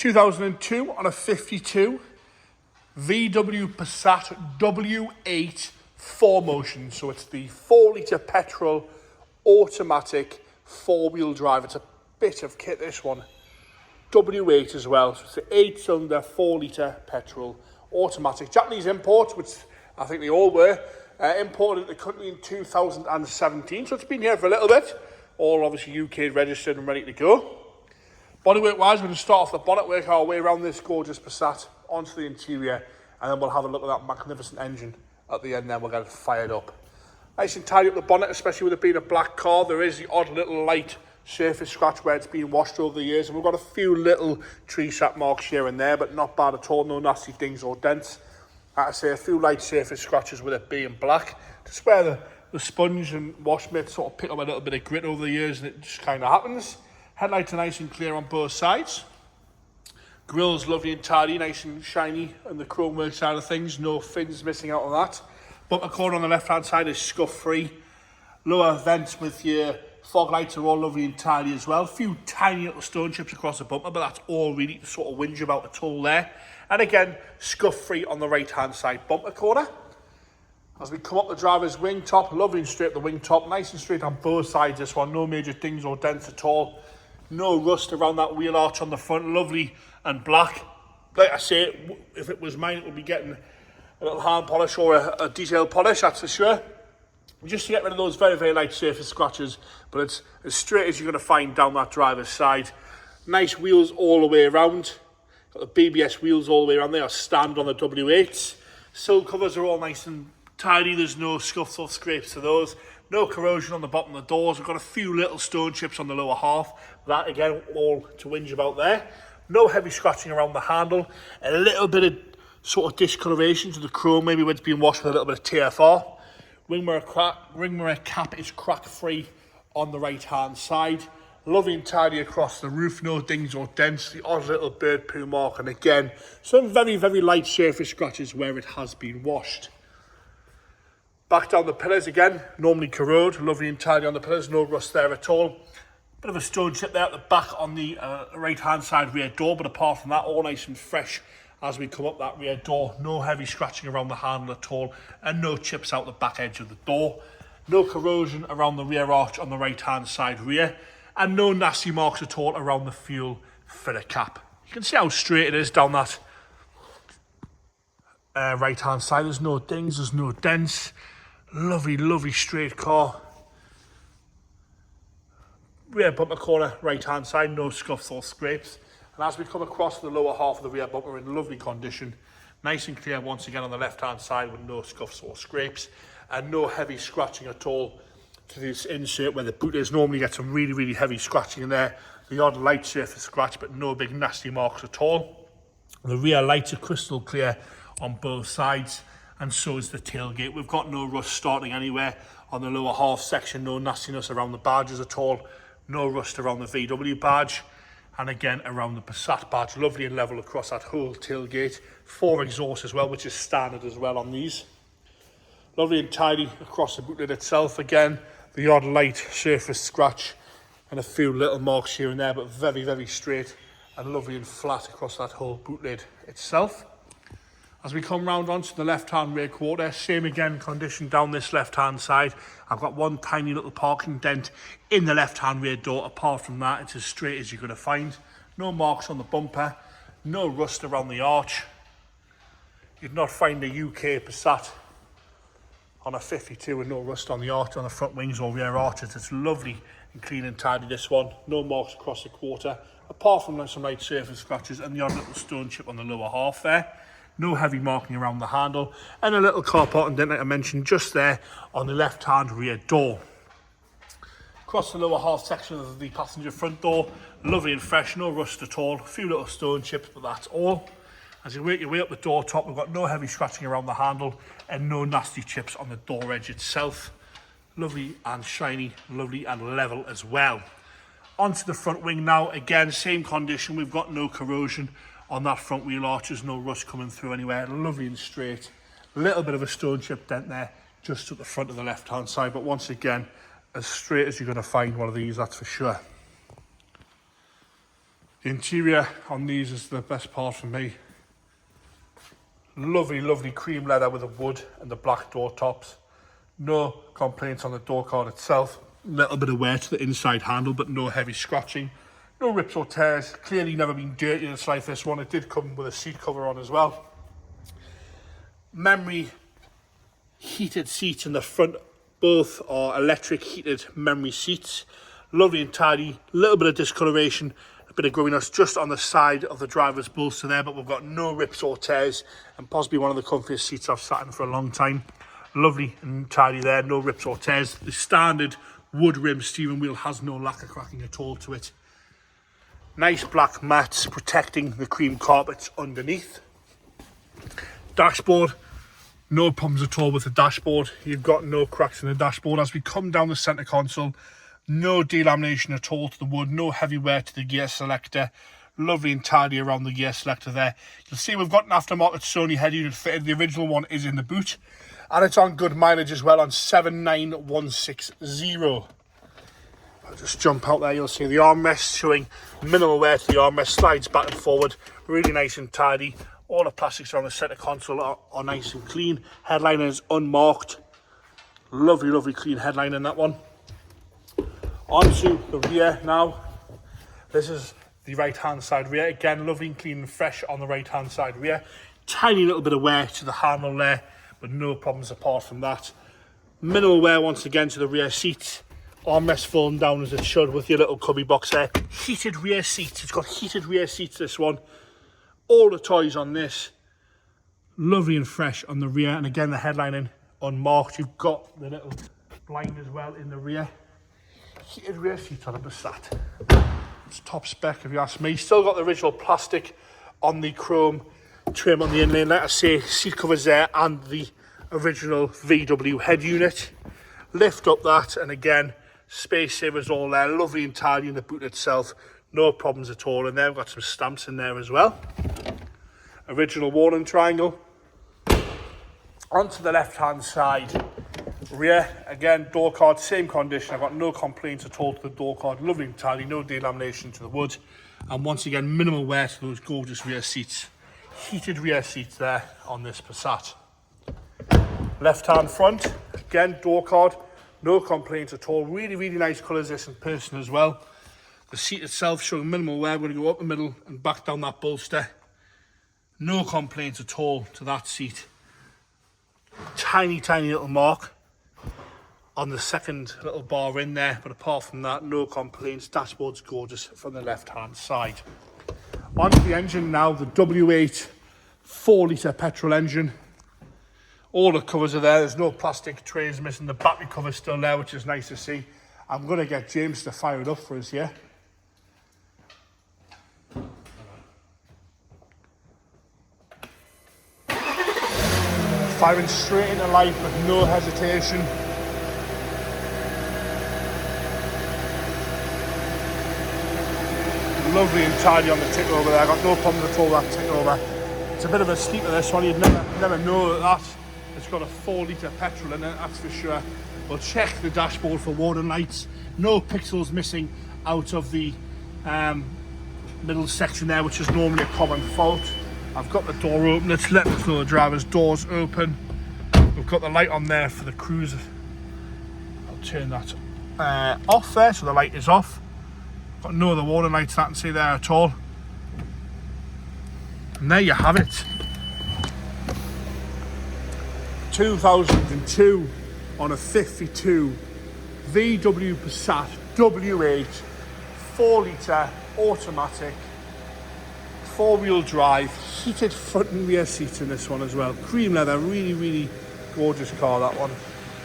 2002 on a 52 VW Passat W8 4Motion. So it's the 4-litre petrol automatic 4-wheel drive. It's a bit of kit, this one. W8 as well. So it's an 8-cylinder 4-litre petrol automatic. Japanese import, which I think they all were. Imported into the country in 2017. So it's been here for a little bit. All obviously UK registered and ready to go. Bodywork wise, we're going to start off the bonnet, work our way around this gorgeous Passat onto the interior, and then we'll have a look at that magnificent engine at the end, then we'll get it fired up. Nice and tidy up the bonnet, especially with it being a black car. There is the odd little light surface scratch where it's been washed over the years, and we've got a few little tree sap marks here and there, but not bad at all, no nasty dings or dents. Like I say, a few light surface scratches with it being black, just where the sponge and wash mitt sort of pick up a little bit of grit over the years, and it just kind of happens. Headlights are nice and clear on both sides. Grill's lovely and tidy, nice and shiny on the chrome work side of things. No fins missing out on that. Bumper corner on the left-hand side is scuff-free. Lower vents with your fog lights are all lovely and tidy as well. A few tiny little stone chips across the bumper, but that's all really to sort of whinge about at all there. And again, scuff-free on the right-hand side bumper corner. As we come up the driver's wing top, lovely and straight up the wing top, nice and straight on both sides this one, no major dings or dents at all. No rust around that wheel arch on the front, lovely and black. Like I say, if it was mine, it would be getting a little hand polish or a detail polish, that's for sure. Just to get rid of those very, very light surface scratches, but it's as straight as you're going to find down that driver's side. Nice wheels all the way around. Got the BBS wheels all the way around. They are standard on the W8s. Sill covers are all nice and tidy. There's no scuffs or scrapes to those. No corrosion on the bottom of the doors. We've got a few little stone chips on the lower half. That again, all to whinge about there. No heavy scratching around the handle. A little bit of sort of discoloration to the chrome, maybe when it's been washed with a little bit of TFR. Ring mirror cap is crack free on the right hand side. Lovely and tidy across the roof. No dings or dents. The odd little bird poo mark, and again, some very, very light surface scratches where it has been washed. Back down the pillars again, normally corrode, lovely and tidy on the pillars, no rust there at all. Bit of a stone chip there at the back on the right hand side rear door, but apart from that, all nice and fresh as we come up that rear door. No heavy scratching around the handle at all, and no chips out the back edge of the door. No corrosion around the rear arch on the right hand side rear, and no nasty marks at all around the fuel filler cap. You can see how straight it is down that right hand side. There's no dings, there's no dents. Lovely, lovely straight car. Rear bumper corner, right hand side, no scuffs or scrapes. And as we come across the lower half of the rear bumper, in lovely condition, nice and clear once again on the left hand side with no scuffs or scrapes, and no heavy scratching at all to this insert where the boot is. Normally you get some really, really heavy scratching in there. The odd light surface scratch, but no big nasty marks at all. The rear lights are crystal clear on both sides, and so is the tailgate. We've got no rust starting anywhere on the lower half section, no nastiness around the badges at all, no rust around the VW badge, and again around the Passat badge. Lovely and level across that whole tailgate. 4 exhausts as well, which is standard as well on these. Lovely and tidy across the boot lid itself. Again, the odd light surface scratch and a few little marks here and there, but very, very straight and lovely and flat across that whole boot lid itself. As we come round onto the left-hand rear quarter, same again condition down this left-hand side. I've got one tiny little parking dent in the left-hand rear door. Apart from that, it's as straight as you're going to find. No marks on the bumper, no rust around the arch. You'd not find a UK Passat on a 52 with no rust on the arch, on the front wings or rear arches. It's lovely and clean and tidy, this one. No marks across the quarter, apart from some light surface scratches and the odd little stone chip on the lower half there. No heavy marking around the handle, and a little car parking dent, like I mentioned, just there on the left-hand rear door. Across the lower half section of the passenger front door, lovely and fresh, no rust at all. A few little stone chips, but that's all. As you work your way up the door top, we've got no heavy scratching around the handle and no nasty chips on the door edge itself. Lovely and shiny, lovely and level as well. Onto the front wing now, again, same condition. We've got no corrosion on that front wheel arches, no rust coming through anywhere. Lovely and straight. A little bit of a stone chip dent there just at the front of the left hand side, but once again, as straight as you're going to find one of these, that's for sure. The interior on these is the best part for me. Lovely, lovely cream leather with the wood and the black door tops. No complaints on the door card itself. A little bit of wear to the inside handle, but no heavy scratching. No rips or tears. Clearly never been dirty just like this one. It did come with a seat cover on as well. Memory heated seats in the front. Both are electric heated memory seats. Lovely and tidy. Little bit of discoloration. A bit of growiness just on the side of the driver's bolster there, but we've got no rips or tears, and possibly one of the comfiest seats I've sat in for a long time. Lovely and tidy there, no rips or tears. The standard wood rim steering wheel has no lacquer cracking at all to it. Nice black mats protecting the cream carpets underneath. Dashboard, no problems at all with the dashboard. You've got no cracks in the dashboard. As we come down the centre console, no delamination at all to the wood, no heavy wear to the gear selector. Lovely and tidy around the gear selector there. You'll see we've got an aftermarket Sony head unit fitted. The original one is in the boot, and it's on good mileage as well, on 79160. I'll just jump out there. You'll see the armrest showing minimal wear to the armrest. Slides back and forward, really nice and tidy. All the plastics around the centre console are nice and clean. Headliner is unmarked. Lovely, lovely clean headline in that one. Onto the rear now. This is the right hand side rear. Again, lovely and clean and fresh on the right hand side rear. Tiny little bit of wear to the handle there, but no problems apart from that. Minimal wear once again to the rear seats. Armrest falling down as it should with your little cubby box there. Heated rear seats. It's got heated rear seats, this one. All the toys on this. Lovely and fresh on the rear. And again, the headlining unmarked. You've got the little blind as well in the rear. Heated rear seats on a Passat. It's top spec if you ask me. Still got the original plastic on the chrome trim on the inlay. Like I say, seat covers there and the original VW head unit. Lift up that, and again, space savers all there. Lovely and tidy in the boot itself. No problems at all. And there we've got some stamps in there as well. Original warning triangle. Onto the left hand side. Rear, again, door card, same condition. I've got no complaints at all to the door card. Lovely and tidy, no delamination to the wood. And once again, minimal wear to those gorgeous rear seats. Heated rear seats there on this Passat. Left hand front, again, door card, no complaints at all. Really, really nice colours this in person as well. The seat itself showing minimal wear. We're going to go up the middle and back down that bolster. No complaints at all to that seat. Tiny, tiny little mark on the second little bar in there, but apart from that, no complaints. Dashboard's gorgeous from the left hand side. Onto the engine now, the W8 4-litre petrol engine. All the covers are there. There's no plastic trays missing. The battery cover's still there, which is nice to see. I'm going to get James to fire it up for us here. Firing straight into life with no hesitation. Lovely and tidy on the tick over there. I got no problems at all with that tick over. It's a bit of a sleeper, this one. You'd never know that it's got a 4-litre petrol in it, that's for sure. We'll check the dashboard for warning lights. No pixels missing out of the middle section there, which is normally a common fault. I've got the door open. Let's let us know the driver's door's open. We've got the light on there for the cruise. I'll turn that off there, so the light is off. Got no other warning lights that I can see there at all. And there you have it. 2002 on a 52 VW Passat W8 4-litre automatic 4-wheel drive, heated front and rear seats in this one as well. Cream leather, really, really gorgeous car, that one.